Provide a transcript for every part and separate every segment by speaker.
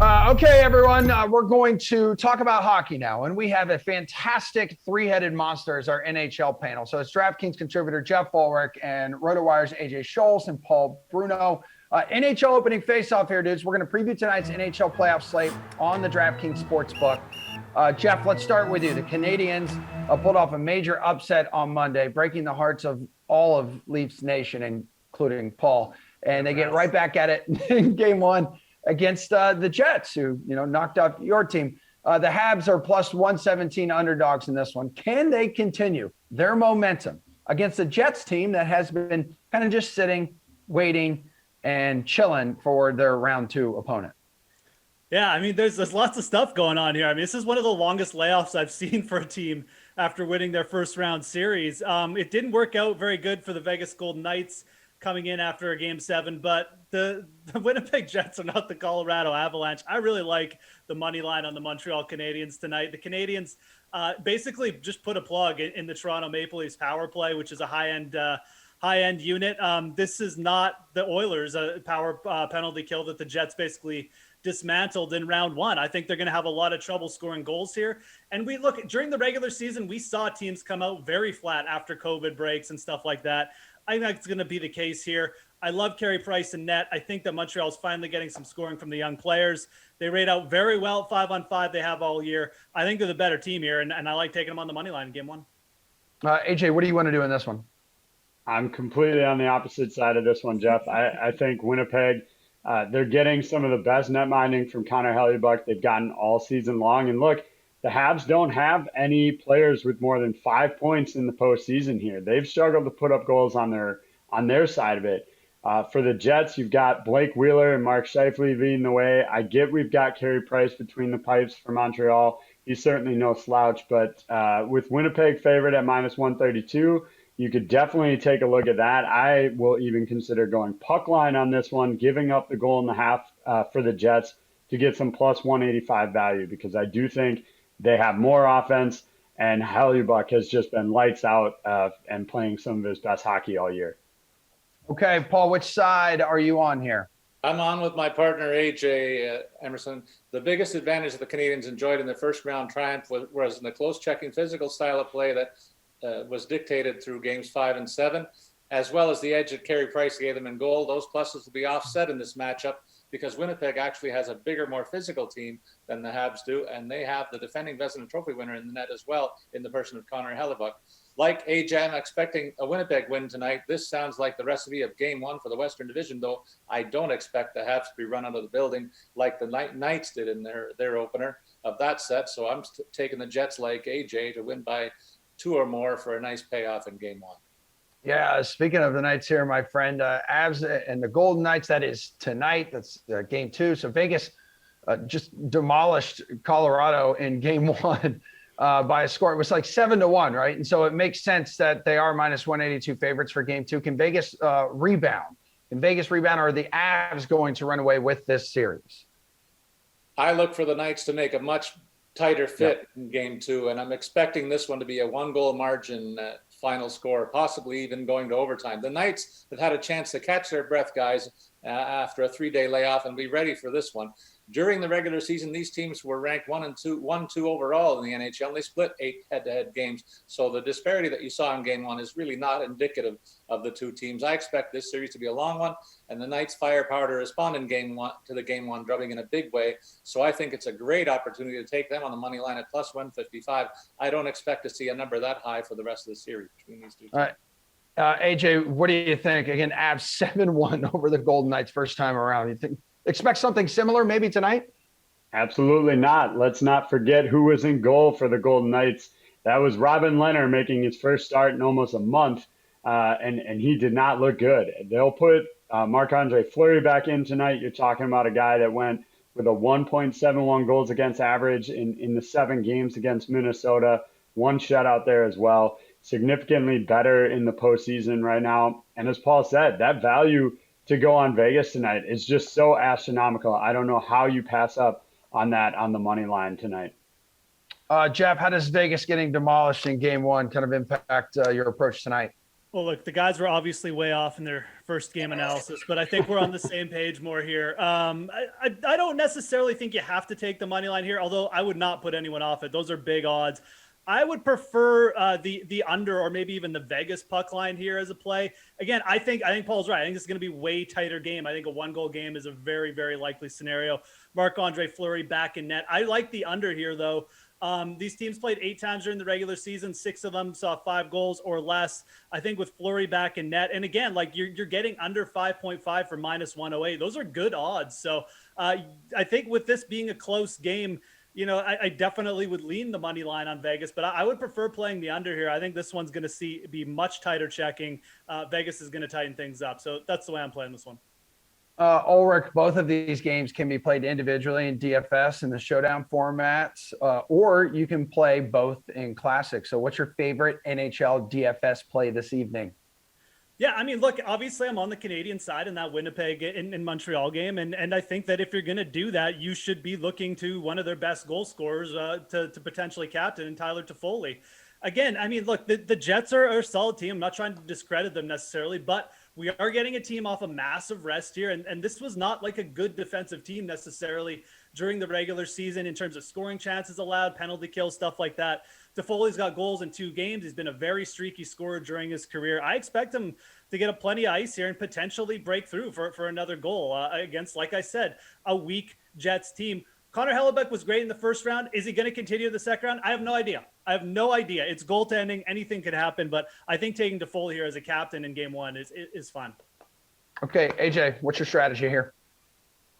Speaker 1: Okay, everyone, we're going to talk about hockey now, and we have a fantastic three-headed monster as our NHL panel. So it's DraftKings Contributor Geoff Ulrich and Rotowire's AJ Scholz and Paul Bruno. NHL opening face-off here, dudes. We're going to preview tonight's NHL playoff slate on the DraftKings Sportsbook. Jeff, let's start with you. The Canadiens pulled off a major upset on Monday, breaking the hearts of all of Leafs Nation, including Paul. And they get right back at it in game one against the Jets, who knocked off your team. The Habs are plus 117 underdogs in this one. Can they continue their momentum against the Jets team that has been kind of just sitting, waiting, and chilling for their round two opponent?
Speaker 2: Yeah, I mean, there's lots of stuff going on here. I mean, this is one of the longest layoffs I've seen for a team after winning their first round series. It didn't work out very good for the Vegas Golden Knights coming in after a game 7, but the Winnipeg Jets are not the Colorado Avalanche. I really like the money line on the Montreal Canadiens tonight. The Canadiens basically just put a plug in the Toronto Maple Leafs power play, which is a high-end unit. This is not the Oilers power penalty kill that the Jets basically dismantled in round one. I think they're going to have a lot of trouble scoring goals here. And we look during the regular season, we saw teams come out very flat after COVID breaks and stuff like that. I think that's going to be the case here. I love Carey Price in net. I think that Montreal's finally getting some scoring from the young players. They rate out very well 5-on-5. They have all year. I think they're the better team here, and I like taking them on the money line in game one.
Speaker 1: AJ, what do you want to do in this one?
Speaker 3: I'm completely on the opposite side of this one, Jeff. I think Winnipeg, they're getting some of the best net minding from Connor Hellebuyck they've gotten all season long. And look, the Habs don't have any players with more than 5 points in the postseason here. They've struggled to put up goals on their side of it. For the Jets, you've got Blake Wheeler and Mark Scheifele leading the way. I get we've got Carey Price between the pipes for Montreal. He's certainly no slouch, but with Winnipeg favored at minus 132, you could definitely take a look at that. I will even consider going puck line on this one, giving up the goal and a half for the Jets to get some plus 185 value, because I do think they have more offense, and Hellebuyck has just been lights out and playing some of his best hockey all year.
Speaker 1: Okay, Paul, which side are you on here?
Speaker 4: I'm on with my partner, AJ Emerson. The biggest advantage the Canadiens enjoyed in their first round triumph was in the close checking physical style of play that was dictated through games 5 and 7, as well as the edge that Carey Price gave them in goal. Those pluses will be offset in this matchup because Winnipeg actually has a bigger, more physical team than the Habs do, and they have the defending Vezina Trophy winner in the net as well in the person of Connor Hellebuyck. Like AJ, I'm expecting a Winnipeg win tonight. This sounds like the recipe of game one for the Western Division, though I don't expect the Habs to be run out of the building like the Knights did in their opener of that set. So I'm taking the Jets like AJ to win by 2 or more for a nice payoff in game one.
Speaker 1: Yeah, speaking of the Knights here, my friend, Avs and the Golden Knights, that is tonight. That's game 2. So Vegas just demolished Colorado in game 1 by a score. It was like 7-1, right? And so it makes sense that they are minus 182 favorites for game 2. Can Vegas rebound? Can Vegas rebound, or are the Avs going to run away with this series?
Speaker 4: I look for the Knights to make a much tighter fit in game 2, and I'm expecting this one to be a 1-goal margin final score, possibly even going to overtime. The Knights have had a chance to catch their breath, guys, after a 3-day layoff and be ready for this one. During the regular season, these teams were ranked 1-2 overall in the NHL, and they split 8 head-to-head games. So the disparity that you saw in game 1 is really not indicative of the two teams. I expect this series to be a long one, and the Knights' firepower to respond in game 1 to the game 1 drubbing in a big way. So I think it's a great opportunity to take them on the money line at plus 155. I don't expect to see a number that high for the rest of the series between these two teams.
Speaker 1: All right. AJ, what do you think? Again, Avs 7-1 over the Golden Knights first time around. You think expect something similar maybe tonight?
Speaker 3: Absolutely not. Let's not forget who was in goal for the Golden Knights. That was Robin Lehner, making his first start in almost a month, and he did not look good. They'll put Marc-Andre Fleury back in tonight. You're talking about a guy that went with a 1.71 goals against average in the 7 games against Minnesota. 1 shutout there as well. Significantly better in the postseason right now. And as Paul said, that value to go on Vegas tonight is just so astronomical. I don't know how you pass up on that on the money line tonight.
Speaker 1: Jeff, how does Vegas getting demolished in game 1 kind of impact your approach tonight?
Speaker 2: Well, look, the guys were obviously way off in their first game analysis, but I think we're on the same page more here. I don't necessarily think you have to take the money line here, although I would not put anyone off it. Those are big odds. I would prefer the under or maybe even the Vegas puck line here as a play. Again, I think Paul's right. I think it's going to be way tighter game. I think a 1-goal game is a very, very likely scenario. Marc-Andre Fleury back in net. I like the under here, though. These teams played 8 times during the regular season. 6 of them saw 5 goals or less. I think with Fleury back in net, and again, like you're getting under 5.5 for -108. Those are good odds. So I think with this being a close game, I definitely would lean the money line on Vegas, but I would prefer playing the under here. I think this one's going to be much tighter checking. Vegas is going to tighten things up. So that's the way I'm playing this one.
Speaker 1: Ulrich, both of these games can be played individually in DFS in the showdown formats, or you can play both in classic. So what's your favorite NHL DFS play this evening?
Speaker 2: Yeah, I mean, look, obviously I'm on the Canadian side in that Winnipeg in Montreal game. And I think that if you're going to do that, you should be looking to one of their best goal scorers to potentially captain in Tyler Toffoli. Again, I mean, look, the Jets are a solid team. I'm not trying to discredit them necessarily, but we are getting a team off a massive rest here. And this was not like a good defensive team necessarily during the regular season in terms of scoring chances allowed, penalty kills, stuff like that. Toffoli's got goals in 2 games. He's been a very streaky scorer during his career. I expect him to get a plenty of ice here and potentially break through for another goal against, like I said, a weak Jets team. Connor Hellebuyck was great in the first round. Is he going to continue the second round? I have no idea. It's goaltending. Anything could happen, but I think taking Toffoli here as a captain in game 1 is fun.
Speaker 1: Okay, AJ, what's your strategy here?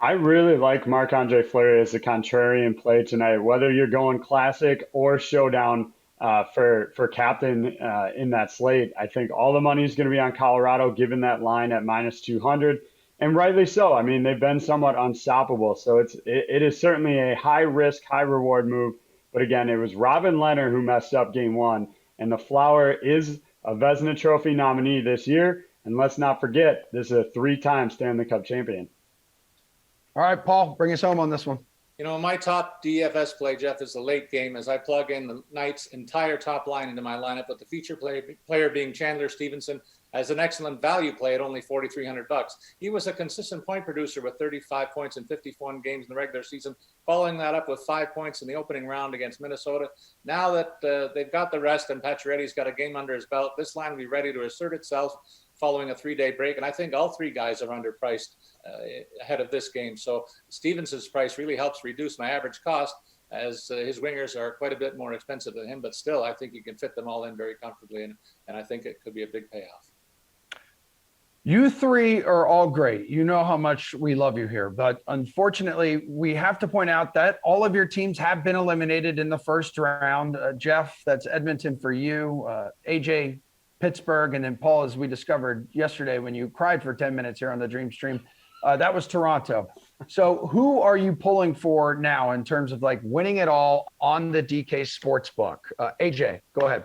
Speaker 3: I really like Marc-Andre Fleury as a contrarian play tonight, whether you're going classic or showdown for captain in that slate. I think all the money is going to be on Colorado, given that line at -200, and rightly so. I mean, they've been somewhat unstoppable, so it is certainly a high risk, high reward move. But again, it was Robin Lehner who messed up game 1, and the Flower is a Vezina Trophy nominee this year. And let's not forget, this is a 3-time Stanley Cup champion.
Speaker 1: All right, Paul, bring us home on this one.
Speaker 4: My top DFS play, Jeff, is the late game as I plug in the Knights' entire top line into my lineup, with the feature player being Chandler Stevenson as an excellent value play at only $4,300. He was a consistent point producer with 35 points in 51 games in the regular season, following that up with 5 points in the opening round against Minnesota. Now that they've got the rest and Pacioretty's got a game under his belt, this line will be ready to assert itself following a 3-day break. And I think all 3 guys are underpriced ahead of this game. So Stevenson's price really helps reduce my average cost, as his wingers are quite a bit more expensive than him. But still, I think you can fit them all in very comfortably. And I think it could be a big payoff.
Speaker 1: You 3 are all great. You know how much we love you here. But unfortunately, we have to point out that all of your teams have been eliminated in the first round. Jeff, that's Edmonton for you. AJ, Pittsburgh, and then Paul, as we discovered yesterday when you cried for 10 minutes here on the Dream Stream, that was Toronto. So who are you pulling for now in terms of like winning it all on the DK Sportsbook? AJ, go ahead.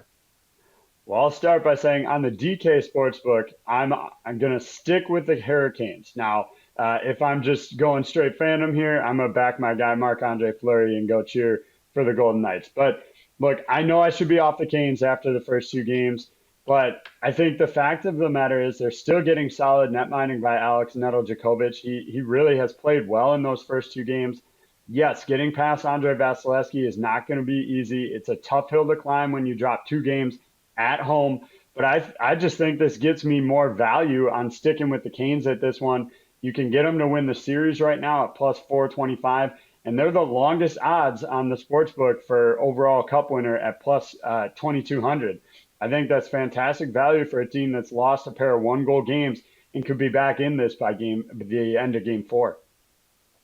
Speaker 3: Well, I'll start by saying on the DK Sportsbook, I'm going to stick with the Hurricanes. Now, if I'm just going straight fandom here, I'm going to back my guy Marc-Andre Fleury and go cheer for the Golden Knights. But look, I know I should be off the Canes after the first 2 games. But I think the fact of the matter is they're still getting solid net mining by Alex Nedeljkovic. He really has played well in those first 2 games. Yes, getting past Andrei Vasilevsky is not going to be easy. It's a tough hill to climb when you drop 2 games at home. But I just think this gets me more value on sticking with the Canes at this one. You can get them to win the series right now at +425. And they're the longest odds on the sportsbook for overall cup winner at +2,200. I think that's fantastic value for a team that's lost a pair of 1-goal games and could be back in this by the end of game 4.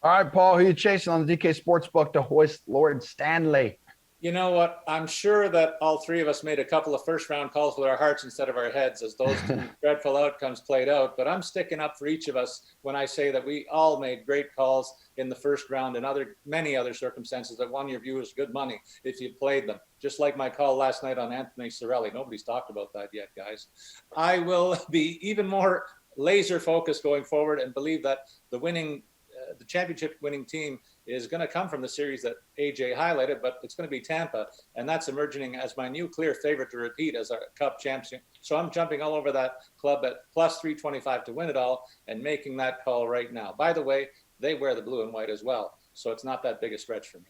Speaker 1: All right, Paul, who are you chasing on the DK Sportsbook to hoist Lord Stanley?
Speaker 4: You know what? I'm sure that all 3 of us made a couple of first-round calls with our hearts instead of our heads as those 2 dreadful outcomes played out. But I'm sticking up for each of us when I say that we all made great calls in the first round and many other circumstances that won your viewers good money if you played them. Just like my call last night on Anthony Cirelli. Nobody's talked about that yet, guys. I will be even more laser-focused going forward and believe that the winning the championship winning team is going to come from the series that AJ highlighted, but it's going to be Tampa, and that's emerging as my new clear favorite to repeat as our Cup champion. So I'm jumping all over that club at plus 325 to win it all and making that call right now. By the way, they wear the blue and white as well, so it's not that big a stretch for me.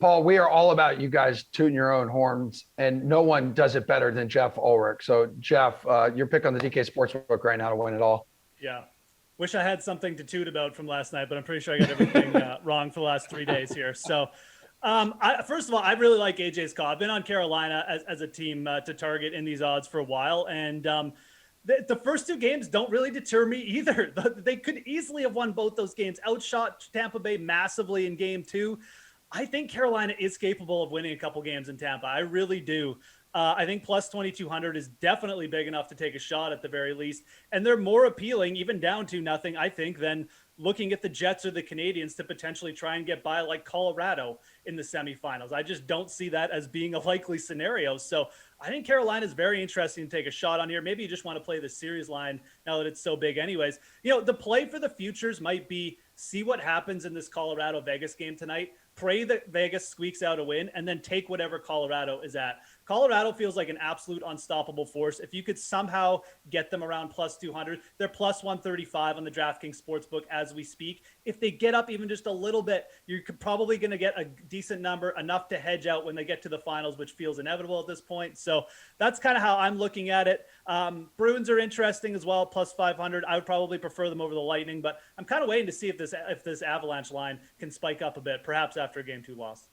Speaker 1: Paul, we are all about you guys tooting your own horns, and no one does it better than Geoff Ulrich. So, Geoff, your pick on the DK Sportsbook right now to win it all.
Speaker 2: Yeah. Wish I had something to toot about from last night, but I'm pretty sure I got everything wrong for the last 3 days here. So, first of all, I really like AJ's call. I've been on Carolina as a team to target in these odds for a while, and the first two games don't really deter me either. They could easily have won both those games, outshot Tampa Bay massively in game 2. I think Carolina is capable of winning a couple games in Tampa. I really do. I think plus 2,200 is definitely big enough to take a shot at the very least. And they're more appealing, even down to nothing, I think, than looking at the Jets or the Canadians to potentially try and get by like Colorado in the semifinals. I just don't see that as being a likely scenario. So I think Carolina is very interesting to take a shot on here. Maybe you just want to play the series line now that it's so big anyways. The play for the futures might be see what happens in this Colorado Vegas game tonight. Pray that Vegas squeaks out a win, and then take whatever Colorado is at. Colorado feels like an absolute unstoppable force. If you could somehow get them around plus 200, they're plus 135 on the DraftKings Sportsbook as we speak. If they get up even just a little bit, you're probably going to get a decent number, enough to hedge out when they get to the finals, which feels inevitable at this point. So that's kind of how I'm looking at it. Bruins are interesting as well, plus 500. I would probably prefer them over the Lightning, but I'm kind of waiting to see if this Avalanche line can spike up a bit, perhaps after a game 2 loss.